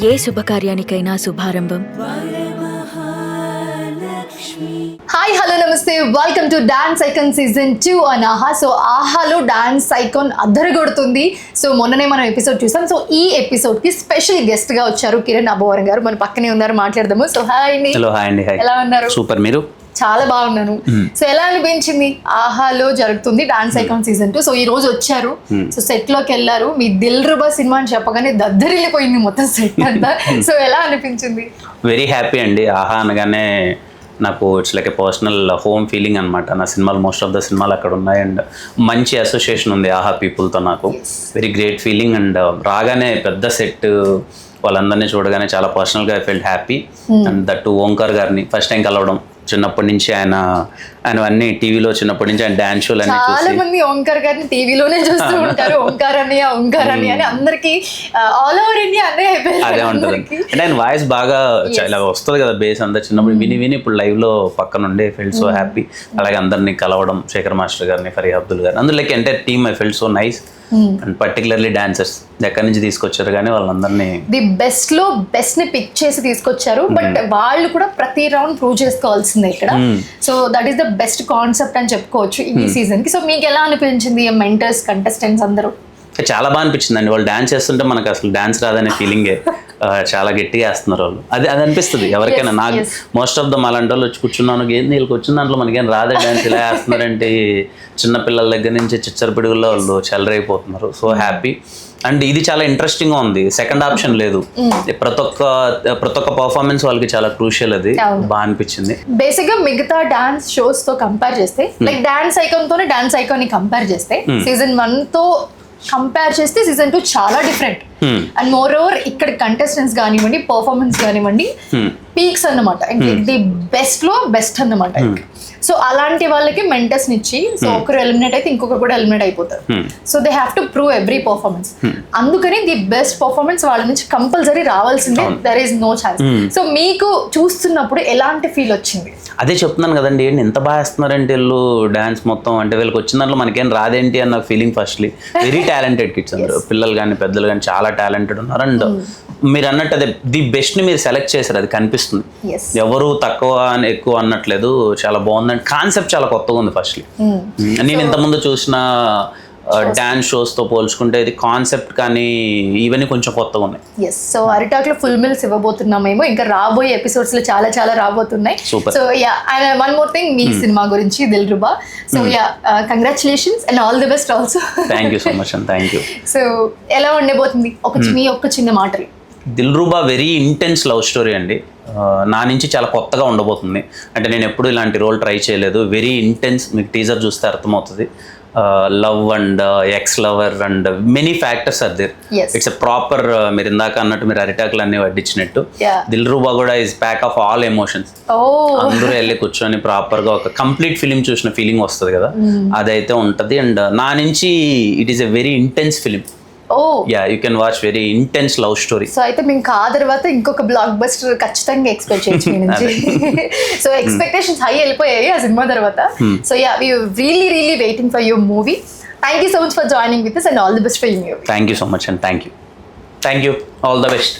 ఏ శుభకార్యానికైనా శుభారంభం. Hi hello నమస్తే, welcome to dance icon season 2 on ఆహా. So ఆహాలో డాన్స్ ఐకాన్ అద్దరగొడుతుంది. సో మొన్ననే మనం ఎపిసోడ్ చూసాం. సో ఈ ఎపిసోడ్ కి స్పెషల్ గెస్ట్ గా వచ్చారు కిరణ్ అబ్బవరం గారు. మన పక్కనే ఉన్నారు, మాట్లాడదాము. సో హాయ్ అండి. హలో హాయ్ అండి. ఎలా ఉన్నారు? సూపర్. మీరు? చాలా బాగున్నాను. సో ఎలా అనిపించింది? ఆహాలో జరుగుతుంది డాన్స్ ఐకాన్ సీజన్ 2. సో ఈ రోజు వచ్చారు. సో సెట్ లోకి వెళ్ళారు. మీ దిల్ రుబా సినిమా అని చెప్పగానే దద్దరిల్లిపోయింది మొత్తం సెట్ అంతా. సో ఎలా అనిపించింది? వెరీ హ్యాపీ అండి. ఆహా అనగానే నాకు it's like A personal home feeling అనమాట. నా సినిమాలు మోస్ట్ ఆఫ్ ద సినిమాలు అక్కడ ఉన్నాయి అండ్ మంచి అసోసియేషన్ ఉంది ఆహా పీపుల్తో నాకు. వెరీ గ్రేట్ ఫీలింగ్ అండ్ రాగానే పెద్ద సెట్ వాళ్ళందరినీ చూడగానే చాలా పర్సనల్గా I felt happy. And that Omkar గారిని ఫస్ట్ టైం కలవడం, చిన్నప్పటి నుంచి ఆయన అన్ని టీవీలో చిన్నప్పటి నుంచి ఆయన డాన్స్ షోలు అన్ని చాలా మంది ఓంకార్ గారిని టీవీలోనే చూస్తూ ఉంటారు. ఓంకార్ అని అని అందరికి ఆల్ ఓవర్ ఇండియా అదే ఉంటుంది. అంటే ఆయన వాయిస్ బాగా ఇలా వస్తుంది కదా, బేస్ అంతా చిన్నప్పుడు విని ఇప్పుడు లైవ్ లో పక్కన ఉండే ఫెల్ట్ సో హ్యాపీ. అలాగే అందరినీ కలవడం, శేఖర్ మాస్టర్ గారిని, ఫరీ అబ్దుల్ గారిని, అందులో like entire team I felt so nice. And particularly dancers ఎక్కడి నుంచి తీసుకొచ్చారు కానీ వాళ్ళందరినీ ది బెస్ట్ లో బెస్ట్ ని పిక్ చేసి తీసుకొచ్చారు. బట్ వాళ్ళు కూడా ప్రతి రౌండ్ ప్రూవ్ చేసుకోవాల్సిందే ఇక్కడ. So that is the best concept అని చెప్పుకోవచ్చు ఈ సీజన్ కి. సో మీకు ఎలా అనిపించింది మెంటర్స్, కంటెస్టెంట్స్ అందరూ? చాలా బాగా అనిపించింది అండి. వాళ్ళు డాన్స్ చేస్తుంటే మనకు అసలు డాన్స్ రాదనే ఫీలింగే. చాలా గట్టిగా వేస్తున్నారు వాళ్ళు. అది అనిపిస్తుంది ఎవరికైనా. నాకు మోస్ట్ ఆఫ్ ద అలాంటి వాళ్ళు వచ్చి కూర్చున్నాను, ఏంది వీళ్ళకి వచ్చిన దాంట్లో మనకేం రాదే డాన్స్, ఇలా వేస్తున్నారంటే చిన్నపిల్లల దగ్గర నుంచి చిచ్చర పిడుగుల్లో వాళ్ళు చెలరైపోతున్నారు. So happy. అండ్ ఇది చాలా ఇంట్రెస్టింగ్ గా ఉంది. సెకండ్ ఆప్షన్ లేదు. ప్రతి ఒక్క పర్ఫార్మెన్స్ వాళ్ళకి చాలా క్రూషియల్. అది బాగా అనిపించింది. బేసిక్ గా మిగతా డాన్స్ షోస్ తో కంపేర్ చేస్తే, లైక్ డాన్స్ ఐకాన్ తోనే డాన్స్ ఐకాన్ ని కంపేర్ చేస్తే, సీజన్ 1 తో కంపేర్ చేస్తే సీజన్ 2 చాలా డిఫరెంట్. అండ్ మోర్ ఓవర్ ఇక్కడ కంటెస్టెంట్స్ కానివ్వండి, పర్ఫార్మెన్స్ కానివ్వండి, పీక్స్ అన్నమాట. ది బెస్ట్ లో బెస్ట్ అన్నమాట. సో అలాంటి వాళ్ళకి మెంటర్స్ ఇచ్చి, సో ఒకరు ఎలిమినేట్ అయితే ఇంకొకరు కూడా ఎలిమినేట్ అయిపోతారు. So they have to prove every performance. అందుకని ది బెస్ట్ పర్ఫార్మెన్స్ వాళ్ళ నుంచి కంపల్సరీ రావాల్సిందే. There is no chance. So మీకు చూస్తున్నప్పుడు ఎలాంటి ఫీల్ వచ్చింది? అదే చెప్తున్నాను కదండి, ఏంటి ఎంత బాగా వేస్తున్నారంటే వీళ్ళు డాన్స్ మొత్తం. అంటే వీళ్ళకి వచ్చిన దాంట్లో మనకేం రాదేంటి అన్న feeling firstly. Very talented kids అందరూ, పిల్లలు కానీ పెద్దలు కానీ చాలా టాలెంటెడ్ ఉన్నారు. అండ్ మీరు అన్నట్టు అదే ది బెస్ట్ ని మీరు సెలెక్ట్ చేశారు, అది కనిపిస్తుంది. ఎవరు తక్కువ ఎక్కువ అన్నట్లేదు. చాలా బాగుందండి. కాన్సెప్ట్ చాలా కొత్తగా ఉంది ఫస్ట్లీ. నేను ఇంతకుముందు చూసిన డాన్స్ షోస్ తో పోల్చుకుంటే ఇది కాన్సెప్ట్ కానీ ఇవన్నీ కొంచెం కొత్తగా ఉన్నాయి. సో అరిటాక్ లో ఫుల్ మిల్స్ ఇవ్వబోతున్నామేమో. ఇంకా రాబోయే ఎపిసోడ్స్ లో చాలా చాలా రాబోతున్నాయి. So yeah, and one more thing, మీ సినిమా గురించి Dilruba. So yeah, congratulations and all the best also. Thank you so much and thank you. So ఎలా ఉండబోతుంది మీ ఒక్క చిన్న మాటలు? Dilruba very intense love story అండి. నా నుంచి చాలా కొత్తగా ఉండబోతుంది. అంటే నేను ఎప్పుడు ఇలాంటి రోల్ ట్రై చేయలేదు. Very intense. మీకు టీజర్ చూస్తే అర్థమవుతుంది. Love and ex lover and many factors are there. It's a proper, మీరు ఇందాక అన్నట్టు మీరు అరిటాకులు అన్ని వడ్డించినట్టు, దిల్ రుబా కూడా is pack of all emotions. అందరూ వెళ్ళి కూర్చొని ప్రాపర్ గా ఒక కంప్లీట్ ఫిలిం చూసిన ఫీలింగ్ వస్తుంది కదా, అదైతే ఉంటది. అండ్ నా నుంచి it is a very intense film. Yeah, you can watch. Very intense love story. So అయితే మీకు ఆ తర్వాత ఇంకొక బ్లాక్ బస్టర్ ఖచ్చితంగా ఎక్స్పెక్ట్ చేయొచ్చు మీ నుంచి. సో ఎక్స్పెక్టేషన్స్ హై వెళ్ళిపోయాయి ఆ సినిమా తర్వాత. So yeah, we really really waiting for your movie. Thank you so much for joining with us and all the best for your movie. Thank you so much and thank you. All the best.